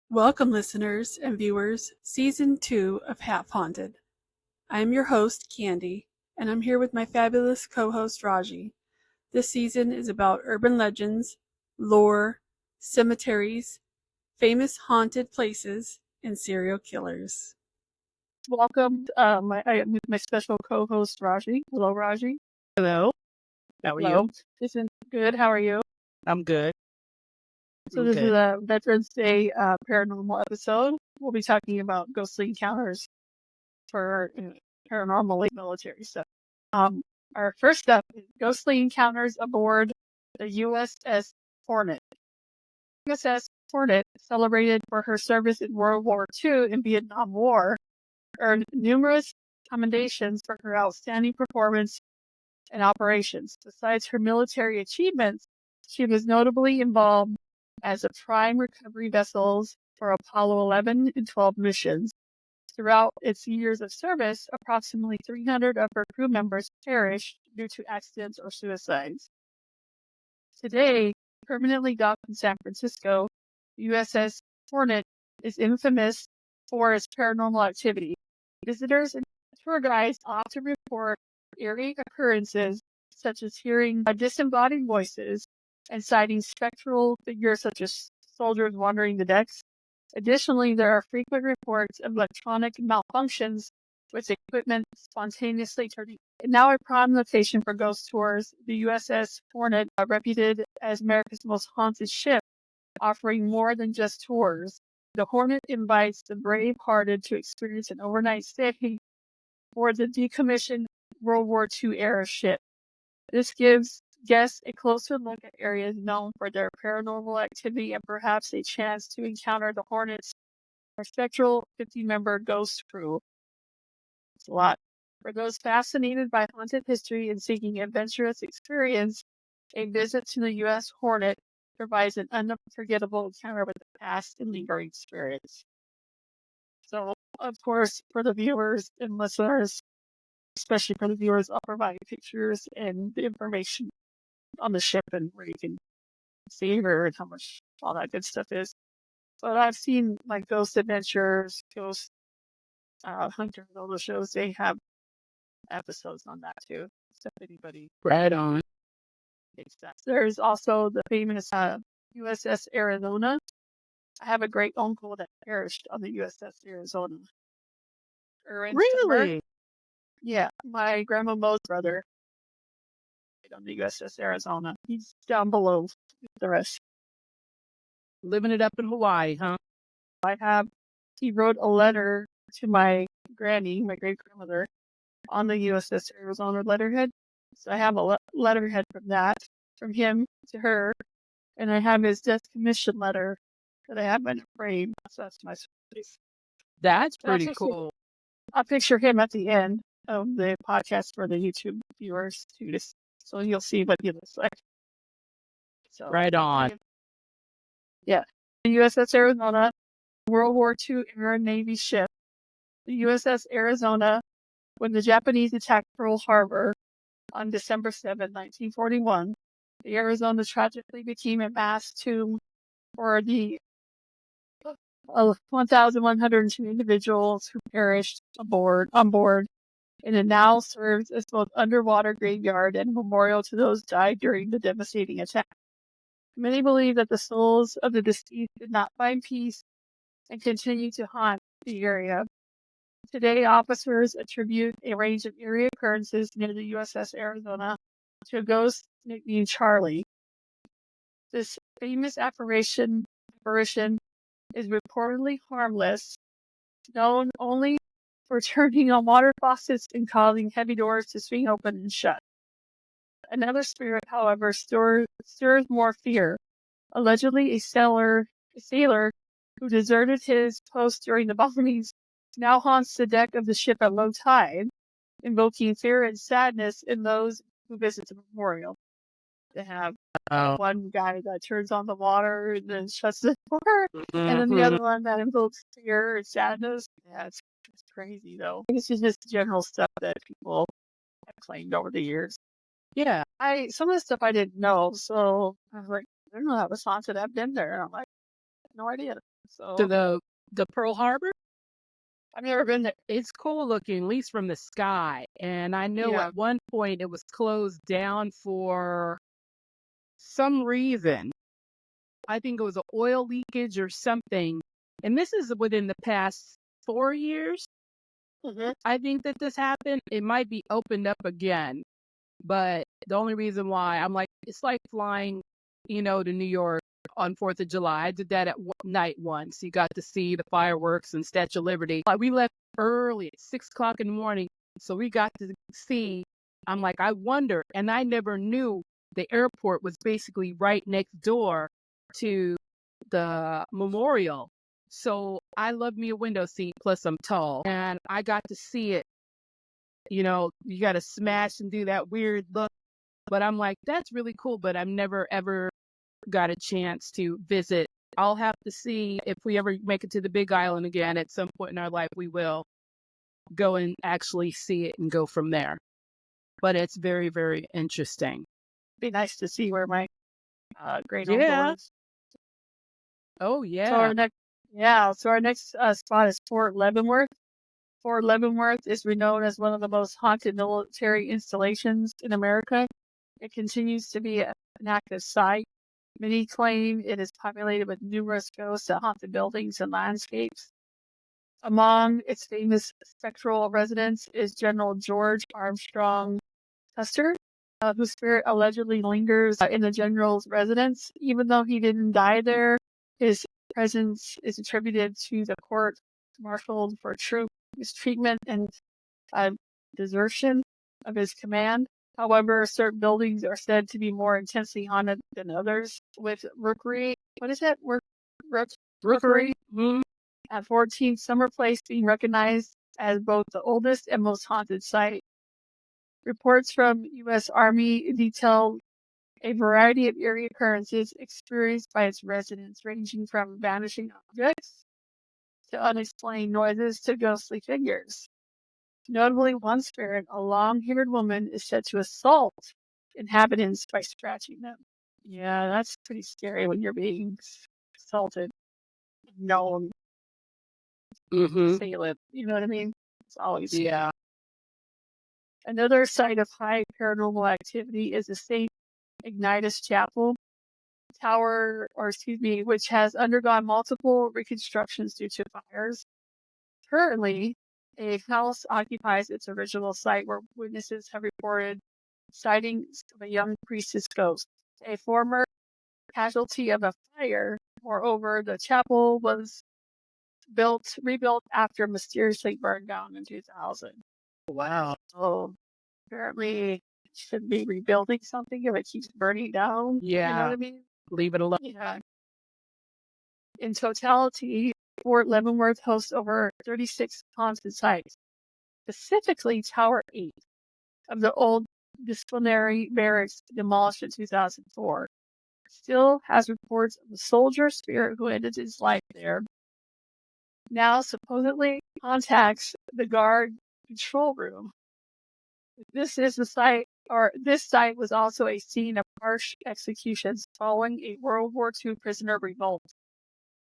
Welcome, listeners and viewers, Season 2 of Half Haunted. I am your host, Candy, and I'm here with my fabulous co-host, Raji. This season is about urban legends, lore, cemeteries, famous haunted places, and serial killers. Welcome, my special co-host, Raji. Hello, Raji. Hello. How are Hello. you? This is good. How are you? I'm good. So I'm this is good. a Veterans Day paranormal episode. We'll be talking about ghostly encounters for paranormal military stuff. Our first up is ghostly encounters aboard the USS Hornet. USS Hornet, celebrated for her service in World War II and Vietnam War, earned numerous commendations for her outstanding performance and operations. Besides her military achievements, she was notably involved as a prime recovery vessels for Apollo 11 and 12 missions. Throughout its years of service, approximately 300 of her crew members perished due to accidents or suicides. Today, permanently docked in San Francisco, USS Hornet is infamous for its paranormal activity. Visitors and tour guides often report eerie occurrences such as hearing disembodied voices and sighting spectral figures such as soldiers wandering the decks. Additionally, there are frequent reports of electronic malfunctions with equipment spontaneously turning. Now a prime location for ghost tours, the USS Hornet, reputed as America's most haunted ship, offering more than just tours. The Hornet invites the brave-hearted to experience an overnight stay aboard the decommissioned World War II era ship. This gives guests a closer look at areas known for their paranormal activity and perhaps a chance to encounter the Hornet's spectral 50-member ghost crew. It's a lot. For those fascinated by haunted history and seeking adventurous experience, a visit to the U.S. Hornet provides an unforgettable encounter with the past and lingering spirits. So, of course, for the viewers and listeners, especially for the viewers, I'll provide pictures and the information on the ship and where you can see her and how much all that good stuff is. But I've seen like Ghost Adventures, Ghost Hunter, all those shows. They have episodes on that too. So if anybody Right on. takes that. There's also the famous USS Arizona. I have a great uncle that perished on the USS Arizona. Really? Yeah, my grandma Mo's brother on the USS Arizona. He's down below with the rest. Living it up in Hawaii, huh? He wrote a letter to my granny, my great grandmother, on the USS Arizona letterhead. So I have a letterhead from him to her, and I have his death commission letter that I have in a frame. So that's my space. That's pretty cool. I'll picture him at the end of the podcast for the YouTube viewers too, so you'll see what he looks like. So, right on. Yeah. The USS Arizona, World War II era Navy ship. The USS Arizona, when the Japanese attacked Pearl Harbor on December 7, 1941, the Arizona tragically became a mass tomb for the 1,102 individuals who perished on board, and it now serves as both underwater graveyard and memorial to those died during the devastating attack. Many believe that the souls of the deceased did not find peace and continue to haunt the area. Today, officers attribute a range of eerie occurrences near the USS Arizona to a ghost nicknamed Charlie. This famous apparition is reportedly harmless, known only for turning on water faucets and causing heavy doors to swing open and shut. Another spirit, however, stirs more fear. Allegedly, a sailor who deserted his post during the bombings now haunts the deck of the ship at low tide, invoking fear and sadness in those who visit the memorial. They have one guy that turns on the water and then shuts the door, and then the other one that invokes fear and sadness. Yeah, it's crazy though. This is just general stuff that people have claimed over the years. Yeah. Some of the stuff I didn't know, so I was like, I don't know that was haunted. I've been there, and I'm like, no idea. To So the Pearl Harbor? I've never been there. It's cool looking, at least from the sky. And I know Yeah. at one point it was closed down for some reason. I think it was an oil leakage or something. And this is within the past 4 years. Hmm. I think that this happened. It might be opened up again. But the only reason why I'm like, it's like flying, to New York on 4th of July. I did that at night once. You got to see the fireworks and Statue of Liberty. Like, we left early at 6 o'clock in the morning. So we got to see, I'm like, I wonder. And I never knew the airport was basically right next door to the memorial. So I love me a window seat, plus I'm tall. And I got to see it. You got to smash and do that weird look. But I'm like, that's really cool. But I've never, ever got a chance to visit. I'll have to see if we ever make it to the Big Island again at some point in our life. We will go and actually see it and go from there. But it's very, very interesting. Be nice to see where my great uncle Yeah. is. Oh, So yeah. our next spot is Fort Leavenworth. Fort Leavenworth is renowned as one of the most haunted military installations in America. It continues to be an active site. Many claim it is populated with numerous ghosts that haunt the buildings and landscapes. Among its famous spectral residents is General George Armstrong Custer, whose spirit allegedly lingers in the general's residence. Even though he didn't die there, his presence is attributed to the court martialed for mistreatment and uh, desertion of his command. However, certain buildings are said to be more intensely haunted than others, with Rookery. What is that? Rookery Rookery. Mm-hmm. at 14 Summer Place being recognized as both the oldest and most haunted site. Reports from U.S. Army detail a variety of eerie occurrences experienced by its residents, ranging from vanishing objects to unexplained noises to ghostly figures. Notably, one spirit, a long-haired woman, is said to assault inhabitants by scratching them. Yeah, that's pretty scary when you're being assaulted. No Mm-hmm. assailant, you know what I mean? It's always scary. Yeah. Another site of high paranormal activity is the St. Ignatius Chapel Tower, which has undergone multiple reconstructions due to fires. Currently, a house occupies its original site where witnesses have reported sightings of a young priestess ghost, a former casualty of a fire. Moreover, the chapel was rebuilt after mysteriously burned down in 2000. Wow. So apparently, it should be rebuilding something if it keeps burning down. You know what Yeah. I mean? Leave it alone. Yeah. In totality, Fort Leavenworth hosts over 36 haunted sites, specifically Tower 8 of the old disciplinary barracks demolished in 2004. Still has reports of a soldier spirit who ended his life there. Now supposedly contacts the guard control room. This site was also a scene of harsh executions following a World War II prisoner revolt,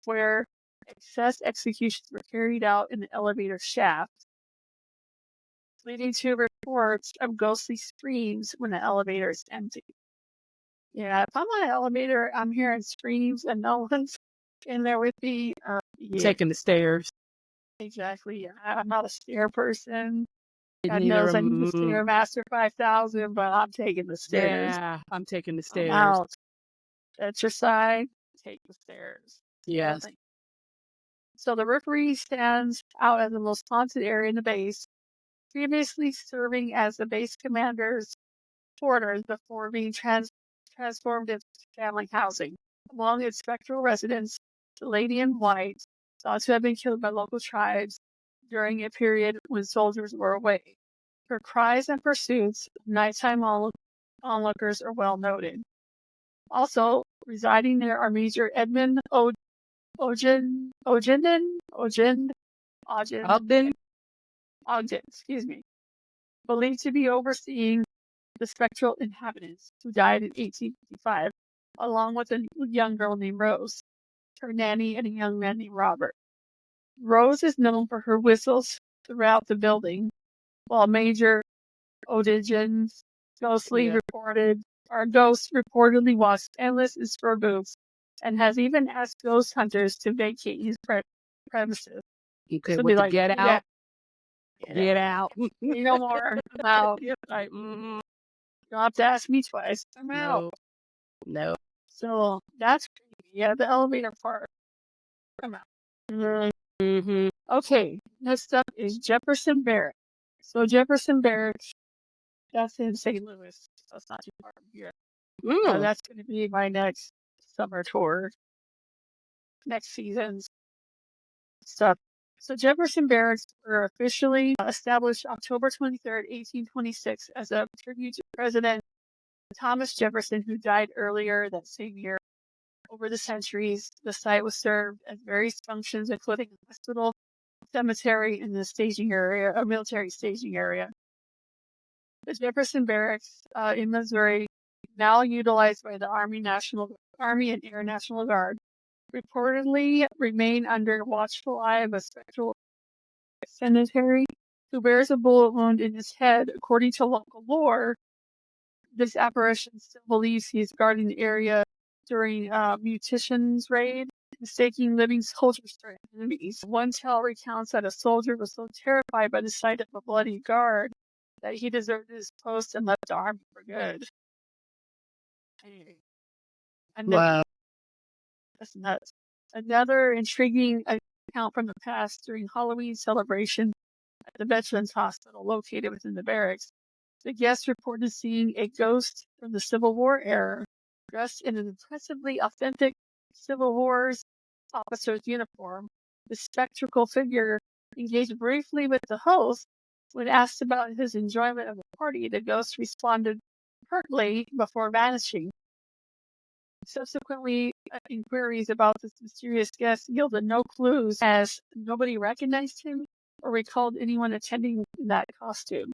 where excess executions were carried out in the elevator shaft, leading to reports of ghostly screams when the elevator is empty. Yeah, if I'm on an elevator, I'm hearing screams and no one's in there with me. Yeah, Taking the stairs. exactly. Yeah, I'm not a stair person. God Neither knows I need the am. Stairmaster 5000, but I'm taking the stairs. Yeah. I'm taking the I'm stairs. out. That's your side. Take the stairs. Yes. Nothing. So the Rookery stands out as the most haunted area in the base, previously serving as the base commander's quarters before being transformed into family housing. Among its spectral residents, the Lady in White, thought to have been killed by local tribes during a period when soldiers were away. Her cries and pursuits of nighttime onlookers are well noted. Also, residing there are Major Edmund Ogden, Ogden. excuse me, believed to be overseeing the spectral inhabitants who died in 1855, along with a young girl named Rose. her nanny, and a young man named Robert. Rose is known for her whistles throughout the building, while Major Odigen's ghost reportedly walks endless in spur boots and has even asked ghost hunters to vacate his premises. Okay, So what be to like, get out? Get out. Say no more. I'm out. Yeah, like, mm-hmm. You don't have to ask me twice. I'm out. No, no. So that's creepy. Yeah, the elevator part. I'm out. Mm-hmm. Okay, next up is Jefferson Barracks. So Jefferson Barracks, that's in St. Louis. So it's not too far from here. Mm. That's going to be my next summer tour, next season's stuff. So Jefferson Barracks were officially established October 23rd, 1826 as a tribute to President Thomas Jefferson, who died earlier that same year. Over the centuries, the site was served as various functions, including a hospital, cemetery, and the staging area, a military staging area. The Jefferson Barracks in Missouri, now utilized by the Army and Air National Guard, reportedly remain under watchful eye of a spectral cemetery who bears a bullet wound in his head. According to local lore, this apparition still believes he is guarding the area during mutations raid, mistaking living soldiers for enemies. One tale recounts that a soldier was so terrified by the sight of a bloody guard that he deserted his post and left the army for good. Wow. That's nuts. Another intriguing account from the past during Halloween celebration at the Veterans Hospital located within the barracks. The guests reported seeing a ghost from the Civil War era, dressed in an impressively authentic Civil War's officer's uniform. The spectral figure engaged briefly with the host. When asked about his enjoyment of the party, the ghost responded pertly before vanishing. Subsequently, inquiries about this mysterious guest yielded no clues, as nobody recognized him or recalled anyone attending in that costume.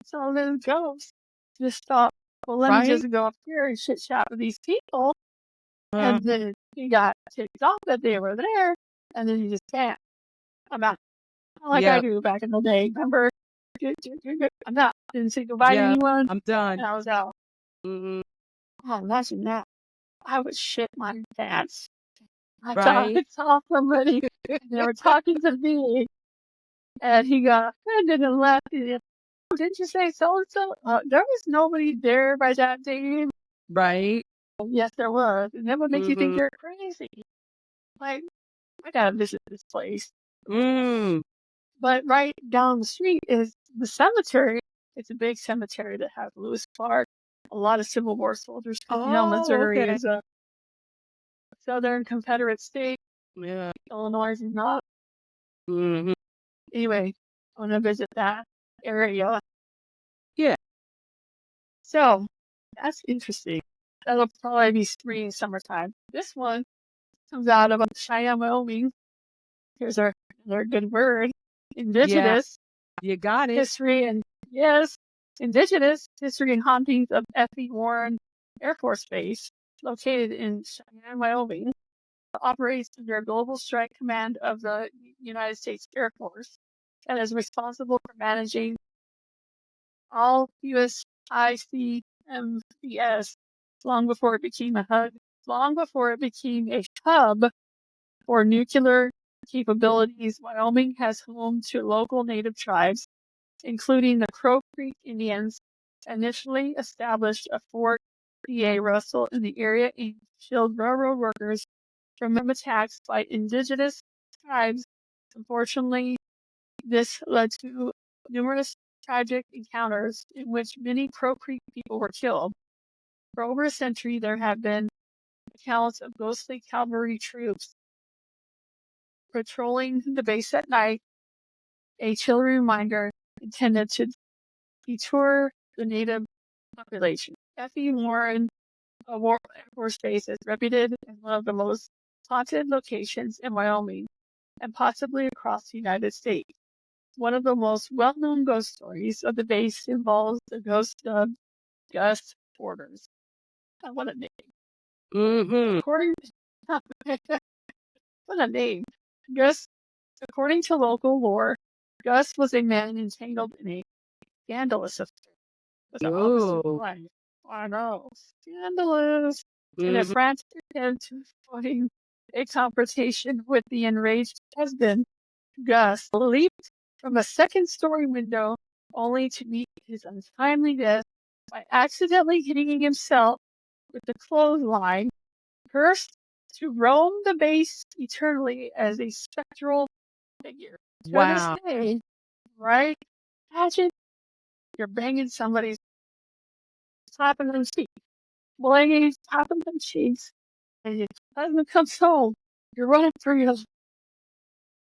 So this ghost just thought, well, let me just go up here and chit chat with these people. And then he got ticked off that they were there, and then he just can't. I'm out. Like I do back in the day. Remember? I'm out. Didn't say goodbye to anyone. I'm done. And I was out. Mm-hmm. Oh, imagine that. I would shit my pants. I Right. saw somebody, and they were talking to me, and he got offended and left. And, didn't you say so-and-so? There was nobody there by that time. Right. Yes, there was. And that would make you think you're crazy. Like, I gotta visit this place. Mm. But right down the street is the cemetery. It's a big cemetery that has Lewis Clark, a lot of Civil War soldiers. Because, Missouri is a Southern Confederate state. Yeah. Illinois is not. Mm-hmm. Anyway, I want to visit that area. Yeah. So, that's interesting. That'll probably be spring, summertime. This one comes out of Cheyenne, Wyoming. Here's another good word. Indigenous. You got it. History and, Indigenous history and hauntings of F.E. Warren Air Force Base, located in Cheyenne, Wyoming. Operates under Global Strike Command of the United States Air Force and is responsible for managing all USICMBS long before it became a hub for nuclear capabilities. Wyoming has home to local native tribes, including the Crow Creek Indians, initially established a Fort D.A. Russell in the area and shield railroad workers from attacks by indigenous tribes. Unfortunately, this led to numerous tragic encounters in which many Crow Creek people were killed. For over a century, there have been accounts of ghostly cavalry troops patrolling the base at night, a chilling reminder intended to deter the native population. F.E. Warren Air Force Base is reputed as one of the most haunted locations in Wyoming and possibly across the United States. One of the most well-known ghost stories of the base involves the ghost of Gus Borders. What a name. Mm-hmm. What a name. Gus, according to local lore, Gus was a man entangled in a scandalous affair with the opposite Oh. wife. I know. Scandalous. In a Mhm. frantic attempt to avoid a confrontation with the enraged husband, Gus leaped from a second-story window only to meet his untimely death by accidentally hitting himself with the clothesline, cursed to roam the base eternally as a spectral figure. To this Wow. day, right? Imagine you're banging somebody's slapping them cheeks, banging, tapping them cheeks, and your husband comes home. You're running for your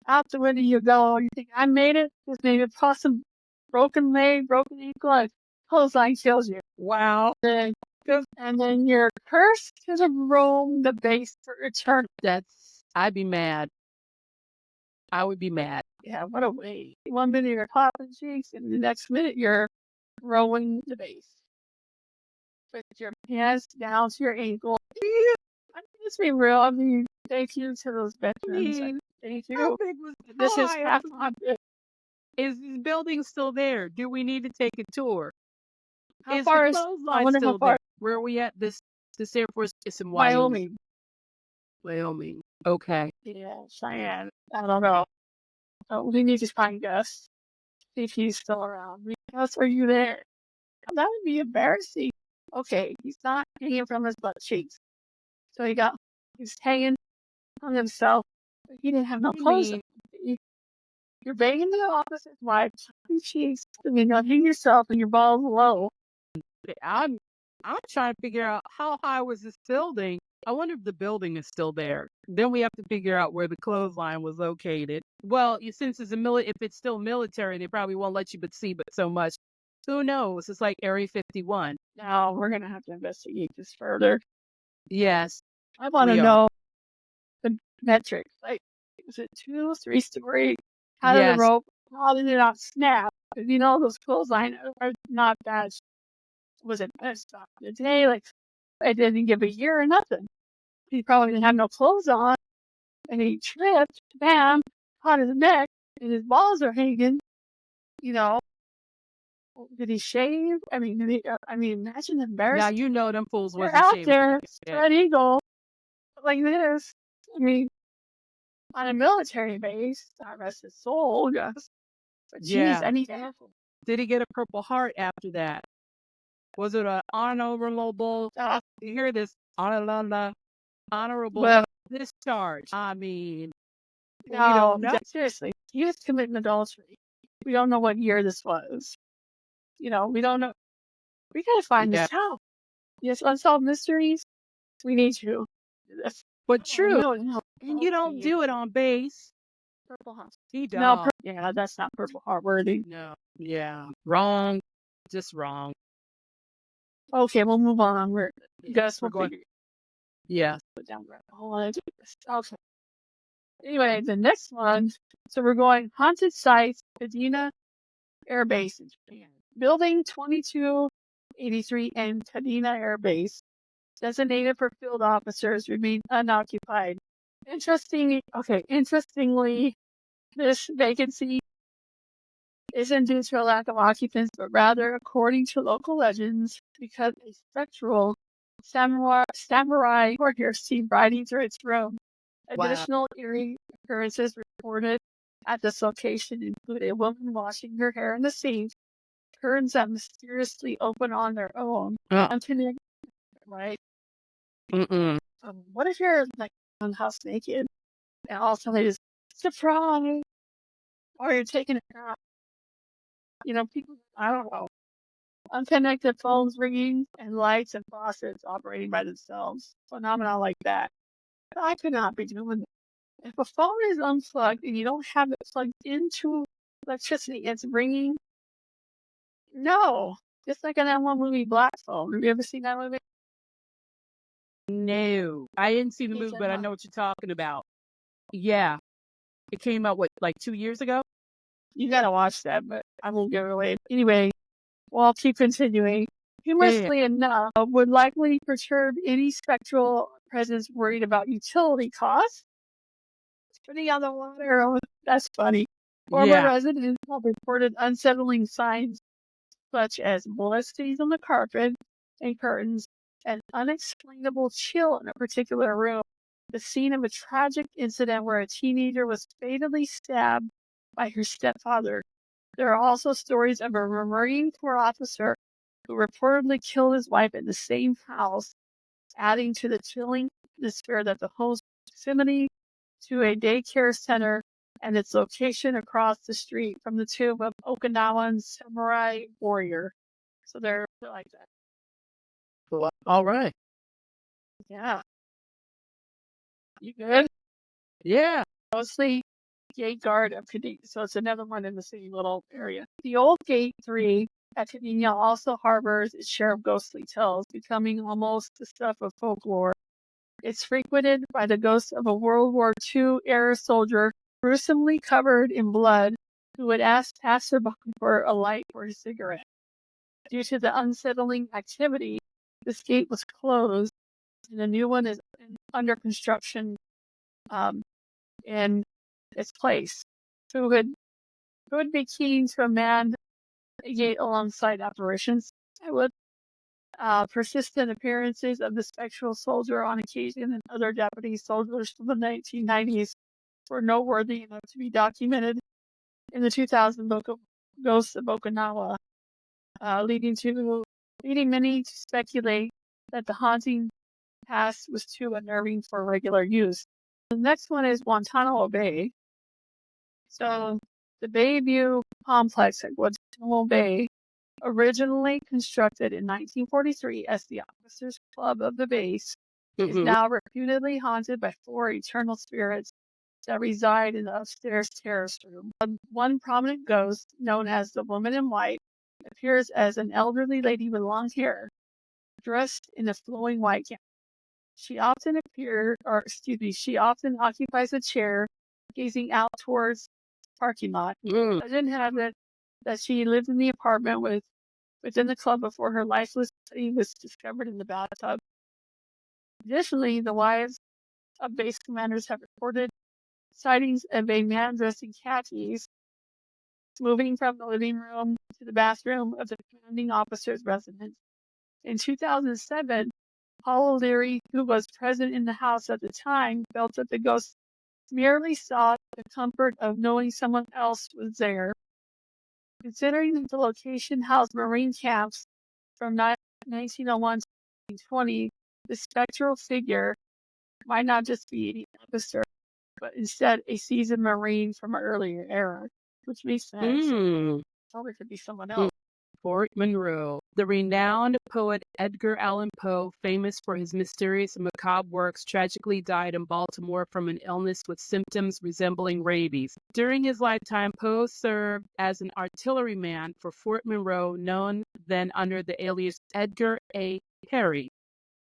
out the window you go. You think, I made it? Just maybe a possum, broken leg, broken ankle, and clothesline kills you. Wow. Then, and then you're cursed to roam the base for eternity. I'd be mad. I would be mad. Yeah, what a way. One minute you're clapping cheeks, and the next minute you're rowing the base with your pants down to your ankle. I mean, let's be real. I mean, thank you to those I veterans. mean, Thank how you. big was This how is high up half was on it. is this building still there? Do we need to take a tour? How Is the far is, I clothesline wonder how still there? far, Where are we at? This Air Force is in Wyoming. Wyoming. Wyoming. Okay. Yeah, Cheyenne. I don't know. We need to find Gus. See if he's still around. Gus, are you there? That would be embarrassing. Okay, he's not hanging from his butt cheeks. So he's hanging on himself, but he didn't have no I clothes on. mean, You're banging the opposite wife, sucking cheeks. I mean, you hang yourself and your balls low. I'm I'm trying to figure out how high was this building. I wonder if the building is still there. Then we have to figure out where the clothesline was located. Well, since it's if it's still military, they probably won't let you but see but so much. Who knows? It's like Area 51. Now we're gonna have to investigate this further. Yes, I want to we are. know the metrics. Like, is it 2, 3 story? How did the Yes. rope? How did it not snap? Because you know those clothesline are not that. Was it best of the day? Like, it didn't give a year or nothing. He probably didn't have no clothes on, and he tripped. Bam! Caught his neck, and his balls are hanging. You know, did he shave? I mean, imagine the Now embarrassment. you know them fools You're wasn't out shaving. there, Yeah. spread eagle, like this. I mean, on a military base, God rest his soul, yes. But geez, Yeah. I need apple. Did he get a Purple Heart after that? Was it an honorable? You hear this? Honorable Well, discharge. I mean, we no, don't know. seriously, he was committing adultery. We don't know what year this was. You know, we don't know. We gotta find Yeah, this out. Yes, unsolved mysteries. We need to do this. but Oh, true. no, no. And you don't do it on base. Purple Heart. He No, does. yeah, that's not Purple Heart worthy. No. Yeah. Wrong. Just wrong. Okay, we'll move on. Gus We're will going. figure Yeah. it down. Okay. Anyway, the next one. So we're going haunted sites, Kadena Air Base in Japan. Building 2283 and Kadena Air Base, designated for field officers, remain unoccupied. Interestingly, this vacancy isn't due to a lack of occupants, but rather, according to local legends, because a spectral samurai warrior seen riding through its room. Wow. Additional eerie occurrences reported at this location include a woman washing her hair in the sink, curtains that mysteriously open on their own. Unconnected, right? Mm-mm. What if you're like on the house naked and all of a sudden they just surprise, or you're taking a crap? You know, people. I don't know. Unconnected phones ringing and lights and faucets operating by themselves. Phenomena like that. I could not be doing that. If a phone is unplugged and you don't have it plugged into electricity, it's ringing. No. Just like in that one movie, Black Phone. Have you ever seen that movie? No. I didn't see the movie, but I know what you're talking about. Yeah. It came out, what, like 2 years ago? You gotta watch that, but I won't give it away. Anyway, well, I'll keep continuing. Humorously enough, would likely perturb any spectral presence worried about utility costs. putting on the water. Oh, that's funny. Former Yeah. residents have reported unsettling signs such as blood stains on the carpet and curtains, an unexplainable chill in a particular room, the scene of a tragic incident where a teenager was fatally stabbed by her stepfather. There are also stories of a Marine Corps officer who reportedly killed his wife in the same house, adding to the chilling atmosphere that the home's proximity to a daycare center and its location across the street from the tomb of Okinawan samurai warrior. So they're like that. Well, all right. Yeah. You good? Yeah. Mostly Gate Guard of Cadena. So it's another one in the same little area. The old Gate 3 at Cadena also harbors its share of ghostly tales, becoming almost the stuff of folklore. It's frequented by the ghost of a World War II era soldier gruesomely covered in blood who would ask passerby for a light or a cigarette. Due to the unsettling activity, this gate was closed and a new one is under construction in its place. Who would be keen to a man gate alongside apparitions? I would. Persistent appearances of the spectral soldier on occasion and other Japanese soldiers from the 1990s were noteworthy enough to be documented in the 2000 book of Ghosts of Okinawa, leading many to speculate that the haunting past was too unnerving for regular use. The next one is Guantanamo Bay. So the Bayview complex at Guantanamo Bay, originally constructed in 1943 as the Officers Club of the base, is now reputedly haunted by 4 eternal spirits that reside in the upstairs terrace room. One prominent ghost, known as the Woman in White, appears as an elderly lady with long hair, dressed in a flowing white gown. She often occupies a chair, gazing out towards the parking lot. Legend has it that she lived in the apartment within the club before her lifeless body was discovered in the bathtub. Additionally, the wives of base commanders have reported sightings of a man dressed in khakis moving from the living room to the bathroom of the commanding officer's residence. In 2007, Paul O'Leary, who was present in the house at the time, felt that the ghost merely sought the comfort of knowing someone else was there. Considering that the location housed Marine camps from 1901 to 1920, the spectral figure might not just be an officer, but instead a seasoned Marine from an earlier era, which makes sense. Probably could be someone else. Fort Monroe. The renowned poet Edgar Allan Poe, famous for his mysterious and macabre works, tragically died in Baltimore from an illness with symptoms resembling rabies. During his lifetime, Poe served as an artilleryman for Fort Monroe, known then under the alias Edgar A. Perry.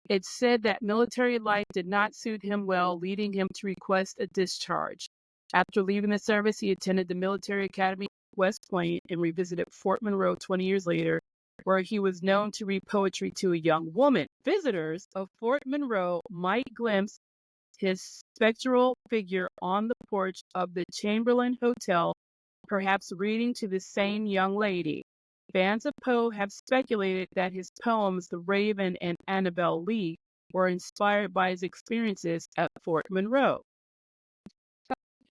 It's said that military life did not suit him well, leading him to request a discharge. After leaving the service, he attended the military academy at West Point and revisited Fort Monroe 20 years later, where he was known to read poetry to a young woman. Visitors of Fort Monroe might glimpse his spectral figure on the porch of the Chamberlain Hotel, perhaps reading to the same young lady. Fans of Poe have speculated that his poems, The Raven and Annabel Lee, were inspired by his experiences at Fort Monroe.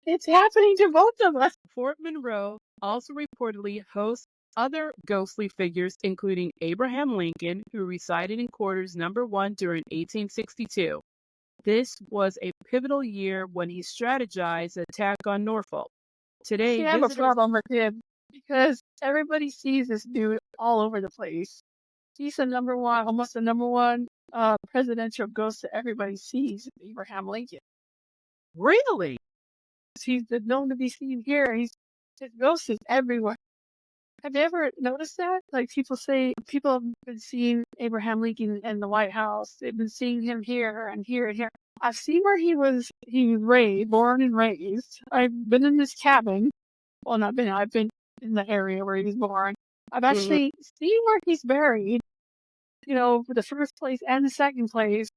It's happening to both of us. Fort Monroe also reportedly hosts other ghostly figures, including Abraham Lincoln, who resided in quarters number 1 during 1862. This was a pivotal year when he strategized the attack on Norfolk. Today, I have a problem with him because everybody sees this dude all over the place. He's almost the number one presidential ghost that everybody sees, Abraham Lincoln. Really? He's been known to be seen here. His ghost is everywhere. Have you ever noticed that? Like people have been seeing Abraham Lincoln in the White House. They've been seeing him here and here and here. I've seen where he was born and raised. I've been in this cabin. Well, not been. I've been in the area where he was born. I've actually seen where he's buried. For the first place and the second place.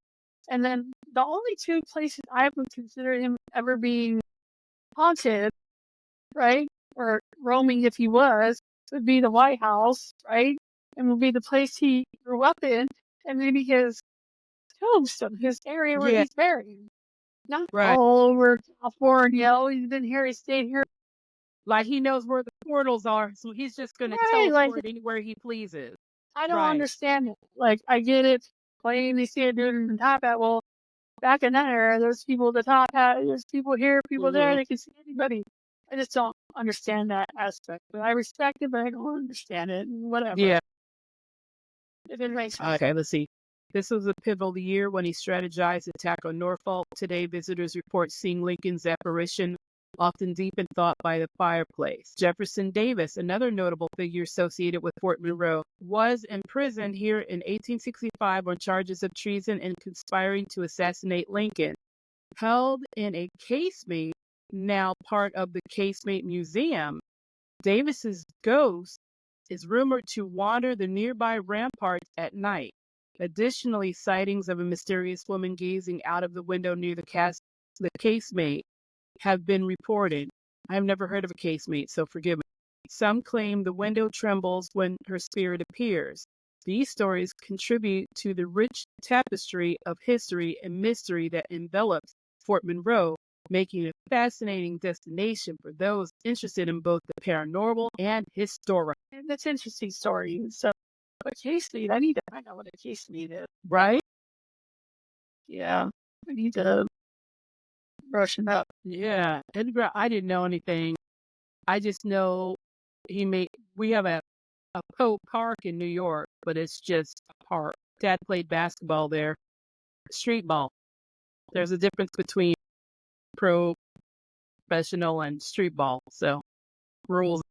And then the only 2 places I would consider him ever being haunted, right? Or roaming if he was, would be the White House, right? And would be the place he grew up in, and maybe his tombstone, his area where Yeah, he's buried. Not right. all over California. Oh, he's been here, he stayed here. Like he knows where the portals are, so he's just gonna Right, like, teleport anywhere he pleases. I don't Right. understand it. Like, I get it. Claim they see a dude in the top hat. Well, back in that era, there's people with the top hat, there's people here, people there, Hmm. they can see anybody. I just don't understand that aspect. But I respect it, but I don't understand it. Whatever. Yeah. If it makes sense. Okay, let's see. This was a pivotal year when he strategized attack on Norfolk. Today, visitors report seeing Lincoln's apparition, often deep in thought by the fireplace. Jefferson Davis, another notable figure associated with Fort Monroe, was imprisoned here in 1865 on charges of treason and conspiring to assassinate Lincoln. Held in a casemate, now part of the Casemate Museum, Davis's ghost is rumored to wander the nearby ramparts at night. Additionally, sightings of a mysterious woman gazing out of the window near the casemate have been reported. I have never heard of a casemate, so forgive me. Some claim the window trembles when her spirit appears. These stories contribute to the rich tapestry of history and mystery that envelops Fort Monroe, making it a fascinating destination for those interested in both the paranormal and historic. And that's an interesting story. So, a case meat, I need to find out what a case meat is. Right? Yeah. I need to brush it up. Yeah. Edinburgh, I didn't know anything. I just know we have a Poe Park in New York, but it's just a park. Dad played basketball there, street ball. There's a difference between professional and street ball. So rules.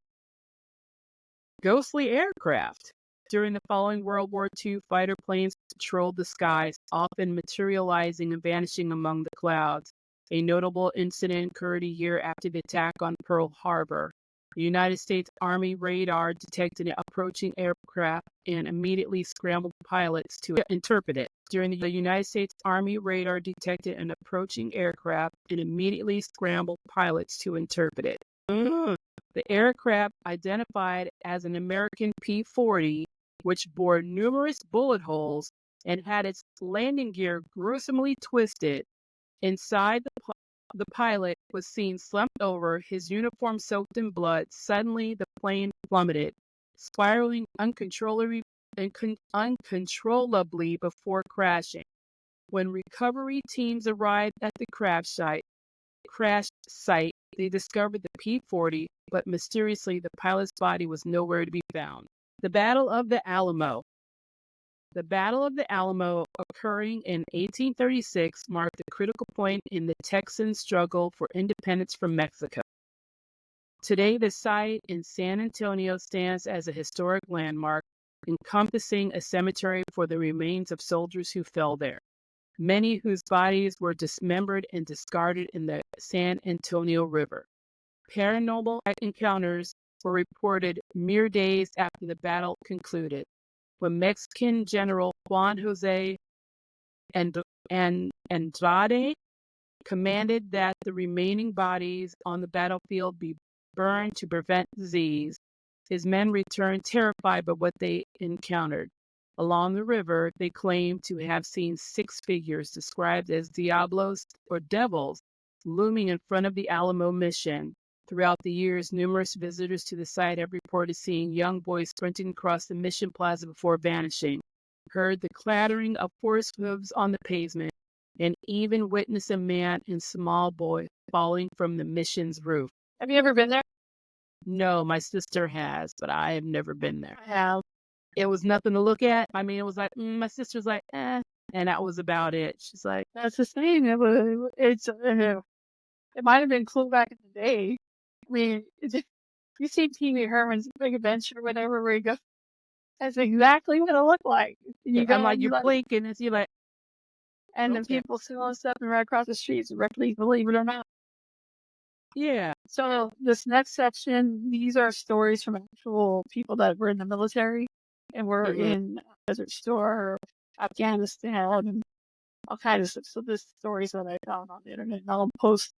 Ghostly aircraft. During the following World War II, fighter planes patrolled the skies, often materializing and vanishing among the clouds. A notable incident occurred a year after the attack on Pearl Harbor. The United States Army radar detected an approaching aircraft and immediately scrambled pilots to interpret it. During the United States Army radar detected an approaching aircraft and immediately scrambled pilots to interpret it. The aircraft, identified as an American P-40, which bore numerous bullet holes and had its landing gear gruesomely twisted. Inside, the pilot was seen slumped over, his uniform soaked in blood. Suddenly, the plane plummeted, spiraling uncontrollably before crashing. When recovery teams arrived at the crash site, they discovered the P-40, but mysteriously the pilot's body was nowhere to be found. The Battle of the Alamo. The Battle of the Alamo, occurring in 1836, marked a critical point in the Texan struggle for independence from Mexico. Today, the site in San Antonio stands as a historic landmark, encompassing a cemetery for the remains of soldiers who fell there, many whose bodies were dismembered and discarded in the San Antonio River. Paranormal encounters were reported mere days after the battle concluded, when Mexican General Juan Jose Andrade commanded that the remaining bodies on the battlefield be burned to prevent disease. His men returned terrified by what they encountered. Along the river, they claimed to have seen 6 figures described as diablos or devils looming in front of the Alamo mission. Throughout the years, numerous visitors to the site have reported seeing young boys sprinting across the mission plaza before vanishing, heard the clattering of horse hooves on the pavement, and even witnessed a man and small boy falling from the mission's roof. Have you ever been there? No, my sister has, but I have never been there. I have. It was nothing to look at. I mean, it was like, my sister's like, and that was about it. She's like, That's the thing. It might have been cool back in the day. I mean, you see Pee Wee Herman's Big Adventure, whatever, where you go, that's exactly what it looked like. And you I'm go like, and you're blinking, and you're like, and the okay, people selling stuff and right across the streets directly, believe it or not. yeah. So this next section, these are stories from actual people that were in the military and were Mhm. in Desert Storm, Afghanistan, and all kinds of stuff. So this stories that I found on the internet, and I'll post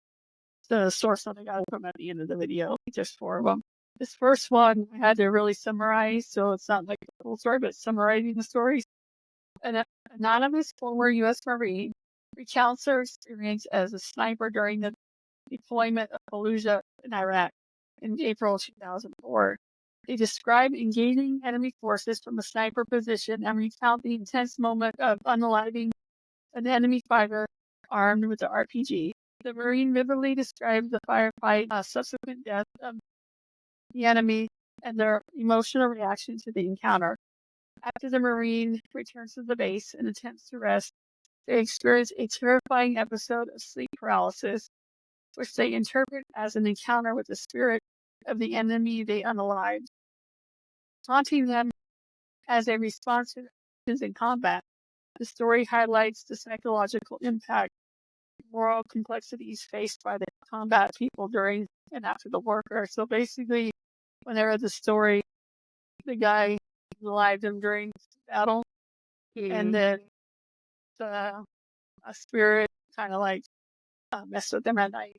the source that I got from at the end of the video. There's 4 of them. This first one I had to really summarize, so it's not like the full story, but summarizing the story. An anonymous former U.S. Marine recounts her experience as a sniper during the deployment of Fallujah in Iraq in April 2004. They describe engaging enemy forces from a sniper position and recount the intense moment of unaliving an enemy fighter armed with the RPG. The Marine vividly describes the firefight, subsequent death of the enemy, and their emotional reaction to the encounter. After the Marine returns to the base and attempts to rest, they experience a terrifying episode of sleep paralysis, which they interpret as an encounter with the spirit of the enemy they unalived, haunting them as a response to actions in combat. The story highlights the psychological impact, moral complexities faced by the combat people during and after the warfare. So basically, when I read the story, the guy unalived him during battle, and then the a spirit kind of like messed with them at night,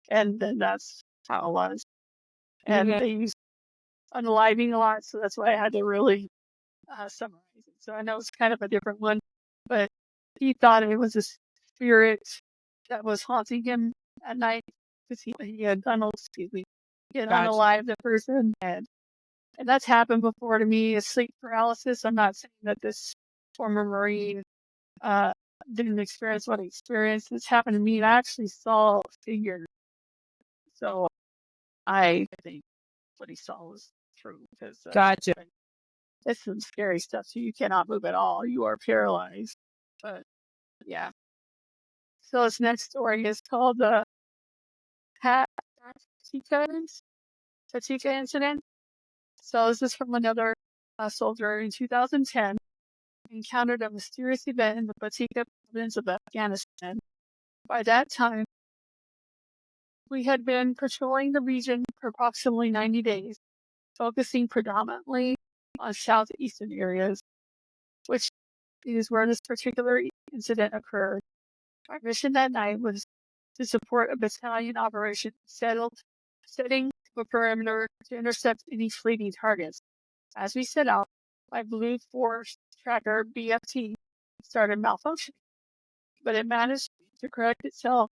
and then that's how it was. And they use unaliving a lot, so that's why I had to really summarize it. So I know it's kind of a different one, but he thought it was a spirit that was haunting him at night because he had he had Gotcha. unalived the person, and that's happened before to me. Is sleep paralysis. I'm not saying that this former Marine uh, didn't experience what he experienced. It's happened to me, and I actually saw a figure. So I think what he saw was true because Gotcha. it's some scary stuff. So you cannot move at all. You are paralyzed. But yeah. So this next story is called the Tatika incident. So this is from another soldier in 2010. Encountered a mysterious event in the Batika province of Afghanistan. By that time, we had been patrolling the region for approximately 90 days, focusing predominantly on southeastern areas, which is where this particular incident occurred. Our mission that night was to support a battalion operation setting a perimeter to intercept any fleeting targets. As we set out, my Blue Force tracker BFT started malfunctioning, but it managed to correct itself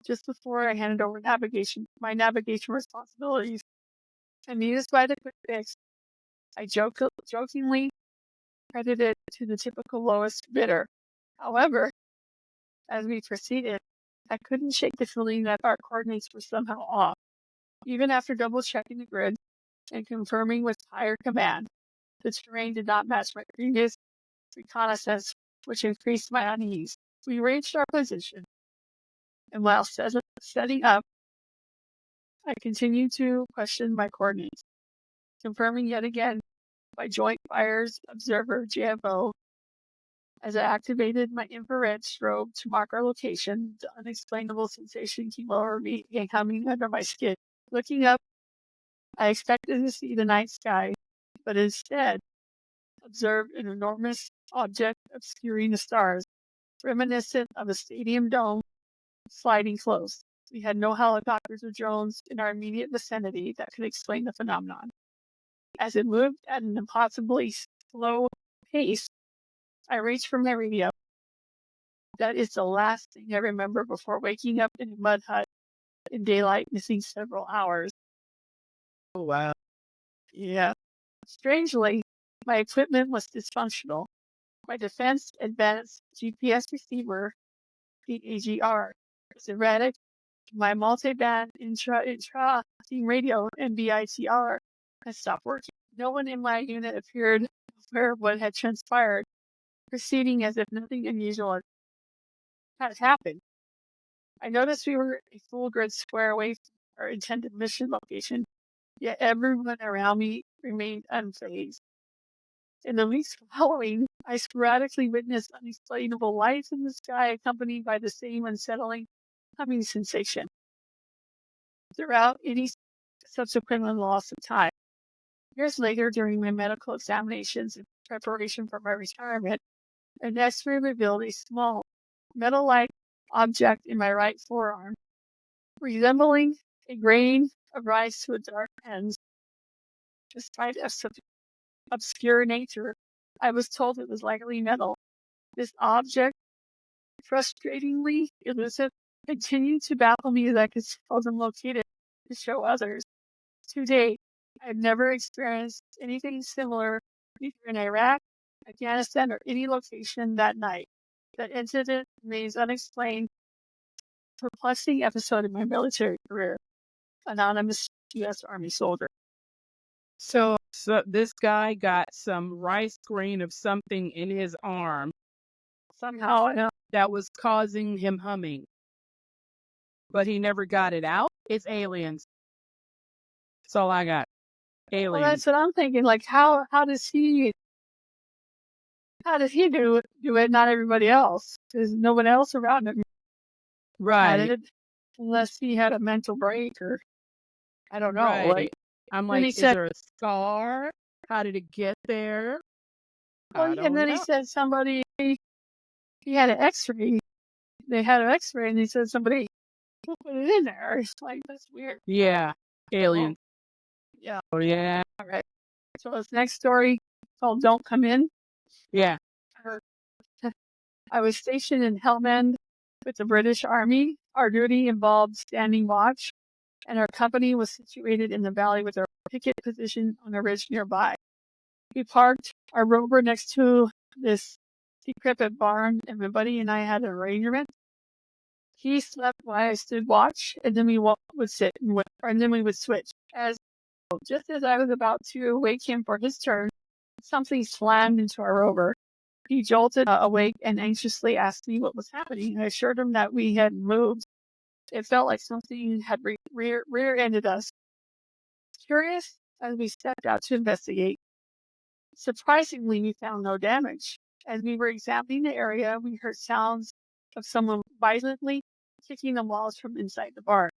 just before I handed over my navigation responsibilities. Amused by the quick fix, I jokingly credited it to the typical lowest bidder. However, as we proceeded, I couldn't shake the feeling that our coordinates were somehow off. Even after double-checking the grid and confirming with higher command, the terrain did not match my previous reconnaissance, which increased my unease. We reached our position, and while setting up, I continued to question my coordinates, confirming yet again by Joint Fires Observer JFO. As I activated my infrared strobe to mark our location, the unexplainable sensation came over me and coming under my skin. Looking up, I expected to see the night sky, but instead observed an enormous object obscuring the stars, reminiscent of a stadium dome sliding close. We had no helicopters or drones in our immediate vicinity that could explain the phenomenon. As it moved at an impossibly slow pace, I reached for my radio. That is the last thing I remember before waking up in a mud hut in daylight, missing several hours. Oh, wow. Yeah. Strangely, my equipment was dysfunctional. My Defense Advanced GPS receiver, the AGR, was erratic. My multi-band intra-team radio, NBITR, had stopped working. No one in my unit appeared aware of what had transpired, proceeding as if nothing unusual had happened. I noticed we were a full grid square away from our intended mission location, yet everyone around me remained unfazed. In the weeks following, I sporadically witnessed unexplainable lights in the sky accompanied by the same unsettling humming sensation. Throughout any subsequent loss of time, years later during my medical examinations in preparation for my retirement, an X-ray revealed a small metal-like object in my right forearm, resembling a grain of rice to a dark end. Despite its obscure nature, I was told it was likely metal. This object, frustratingly elusive, continued to baffle me as I could seldom locate it to show others. To date, I've never experienced anything similar either in Iraq, Afghanistan, or any location that night. That incident remains unexplained, perplexing episode in my military career. Anonymous U.S. Army soldier. So this guy got some rice grain of something in his arm Somehow, that was causing him humming, but he never got it out. It's aliens. That's all I got. well, Aliens. that's what I'm thinking. Like, how does he do it? Not everybody else. There's no one else around him had Right. it, unless he had a mental break or I don't know. Right. Like, I'm then like, he is said, there a scar? How did it get there? well, I and don't then he know. said somebody he had an X-ray. They had an X-ray, and he said somebody put it in there. It's like that's weird. Yeah. Aliens. Yeah. Oh, yeah. All right. So this next story called "Don't Come In." Yeah. I was stationed in Helmand with the British Army. Our duty involved standing watch, and our company was situated in the valley with our picket position on a ridge nearby. We parked our rover next to this decrepit barn, and my buddy and I had an arrangement. He slept while I stood watch, and then we would sit, and then we would switch. Just as I was about to wake him for his turn, something slammed into our rover. He jolted awake and anxiously asked me what was happening. I assured him that we had moved. It felt like something had rear-ended us. Curious, as we stepped out to investigate, surprisingly, we found no damage. As we were examining the area, we heard sounds of someone violently kicking the walls from inside the barn.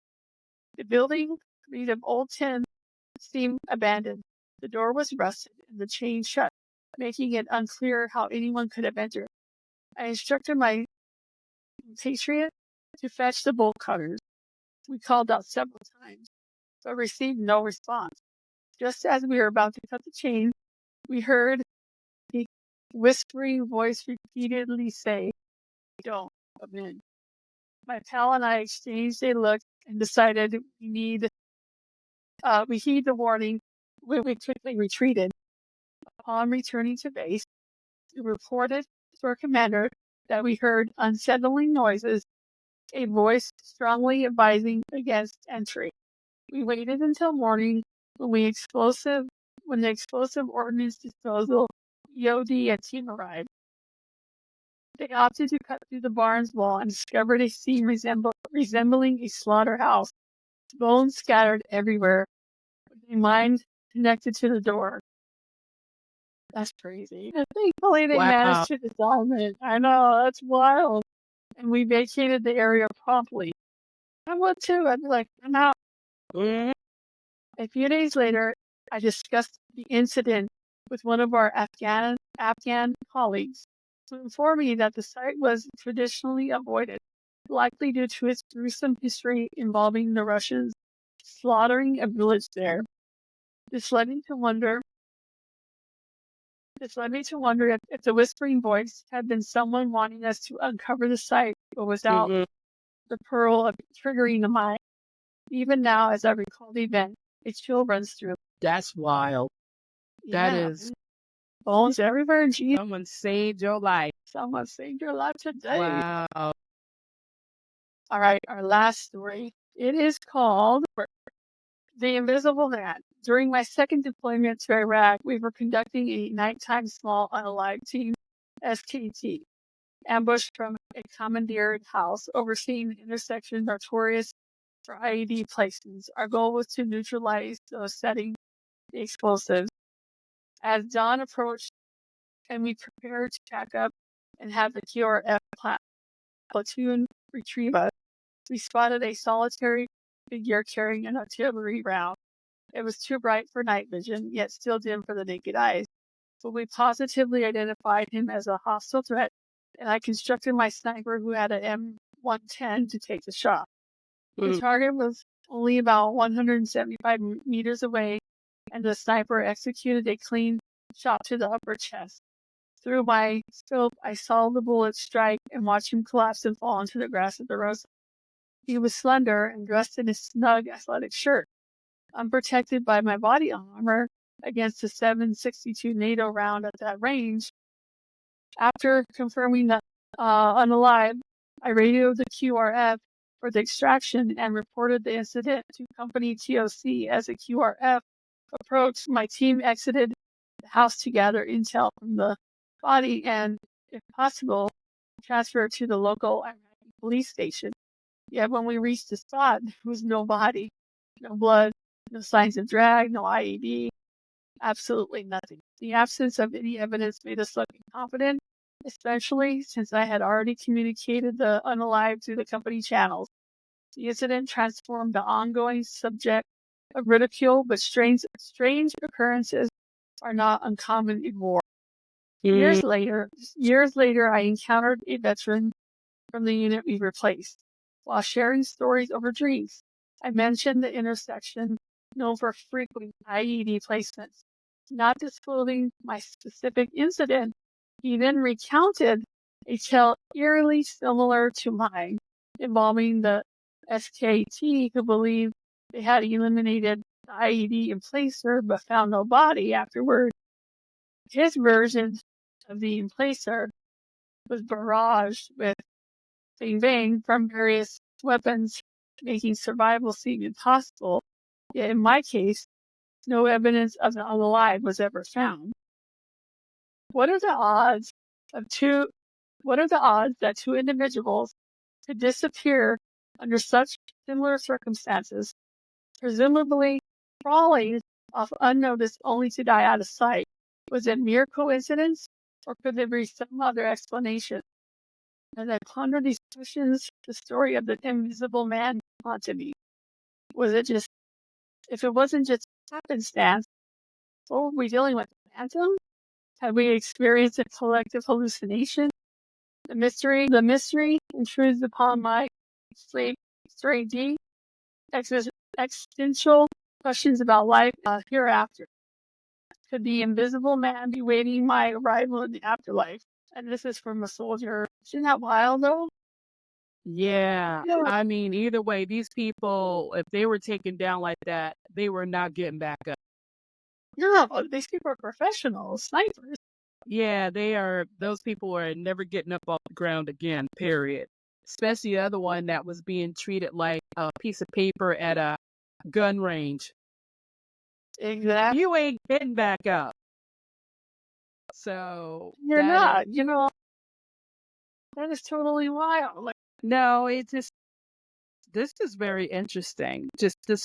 The building, made of old tin, seemed abandoned. The door was rusted and the chain shut, making it unclear how anyone could have entered. I instructed my compatriot to fetch the bolt cutters. We called out several times, but received no response. Just as we were about to cut the chain, we heard a whispering voice repeatedly say, "Don't come in." My pal and I exchanged a look and decided we heed the warning when we quickly retreated. Upon returning to base, we reported to our commander that we heard unsettling noises, a voice strongly advising against entry. We waited until morning when the explosive ordnance disposal EOD and team arrived. They opted to cut through the barn's wall and discovered a scene resembling a slaughterhouse. Bones scattered everywhere, with a mine connected to the door. That's crazy. Thankfully, they Wow. managed to disarm it. I know, that's wild. And we vacated the area promptly. I would too. I'd be like, I'm out. Mhm. A few days later, I discussed the incident with one of our Afghan colleagues, who informed me that the site was traditionally avoided, likely due to its gruesome history involving the Russians slaughtering a village there. This led me to wonder if the whispering voice had been someone wanting us to uncover the site, but without Mhm. the pearl of triggering the mind. Even now, as I recall the event, a chill runs through. That's wild. That Yeah, is, bones everywhere. Geez, someone saved your life. someone saved your life today. Wow. All right, our last story. It is called The Invisible Man. During my second deployment to Iraq, we were conducting a nighttime small unalived team, SKT, ambushed from a commandeered house overseeing the intersection notorious for IED placements. Our goal was to neutralize those setting the explosives. As dawn approached and we prepared to pack up and have the QRF platoon retrieve us, we spotted a solitary figure carrying an artillery round. It was too bright for night vision, yet still dim for the naked eyes. But we positively identified him as a hostile threat, and I constructed my sniper, who had an M110, to take the shot. The target was only about 175 meters away, and the sniper executed a clean shot to the upper chest. Through my scope, I saw the bullet strike and watch him collapse and fall into the grass at the roadside. He was slender and dressed in a snug athletic shirt. Unprotected by my body armor against a 7.62 NATO round at that range, after confirming that unalive, I radioed the QRF for the extraction and reported the incident to company TOC. As the QRF approached, my team exited the house to gather intel from the body and, if possible, transfer it to the local police station. Yet when we reached the spot, there was no body, no blood, no signs of drag, no IED, absolutely nothing. The absence of any evidence made us look confident, especially since I had already communicated the unalive through the company channels. The incident transformed the ongoing subject of ridicule, but strange occurrences are not uncommon in war. Years later, I encountered a veteran from the unit we replaced. While sharing stories over drinks, I mentioned the intersection known for frequent IED placements. Not disclosing my specific incident, he then recounted a tale eerily similar to mine, involving the SKT who believed they had eliminated the IED emplacer but found no body afterward. His version of the emplacer was barraged with bang from various weapons, making survival seem impossible. Yet in my case, no evidence of the unalive was ever found. What are the odds that two individuals could disappear under such similar circumstances, presumably crawling off unnoticed only to die out of sight? Was it mere coincidence, or could there be some other explanation? As I pondered these questions, the story of the invisible man haunted me. If it wasn't just happenstance, what were we dealing with? A phantom? Had we experienced a collective hallucination? The mystery intrudes upon my sleep, deep, existential questions about life hereafter. Could the invisible man be waiting my arrival in the afterlife? And this is from a soldier. Isn't that wild, though? Yeah. Yeah. I mean, either way, these people, if they were taken down like that, they were not getting back up. No, these people are professionals, snipers. Yeah, those people are never getting up off the ground again, period. Especially the other one that was being treated like a piece of paper at a gun range. Exactly. You ain't getting back up. So You're not. That is totally wild. No, this is very interesting. Just the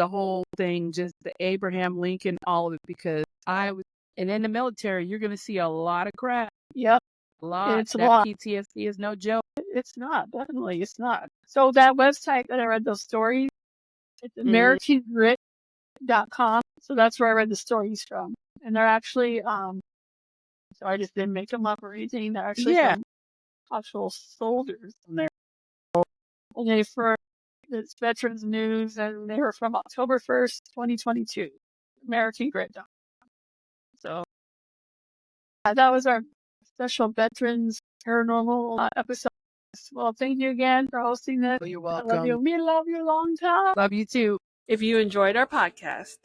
whole thing, just the Abraham Lincoln, all of it, because and in the military, you're going to see a lot of crap. Yep. A lot. It's a That lot. PTSD is no joke. It's not. Definitely, it's not. So that website that I read those stories, it's AmericanGrit.com. So that's where I read the stories from. And they're actually, so I just didn't make them up or anything. They're actually from actual soldiers in there. And it's Veterans News, and they were from October 1st, 2022. AmericanGrit.com. So that was our special Veterans Paranormal episode. Well, thank you again for hosting this. You're welcome. I love you. We love you long time. Love you too. If you enjoyed our podcast,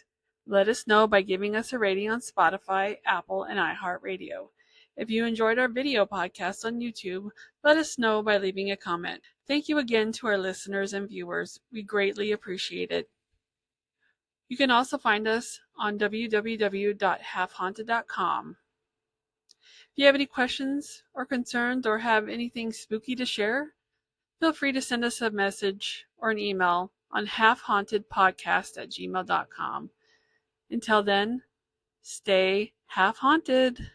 let us know by giving us a rating on Spotify, Apple, and iHeartRadio. If you enjoyed our video podcast on YouTube, let us know by leaving a comment. Thank you again to our listeners and viewers. We greatly appreciate it. You can also find us on www.halfhaunted.com. If you have any questions or concerns or have anything spooky to share, feel free to send us a message or an email on halfhauntedpodcast@gmail.com. Until then, stay half haunted.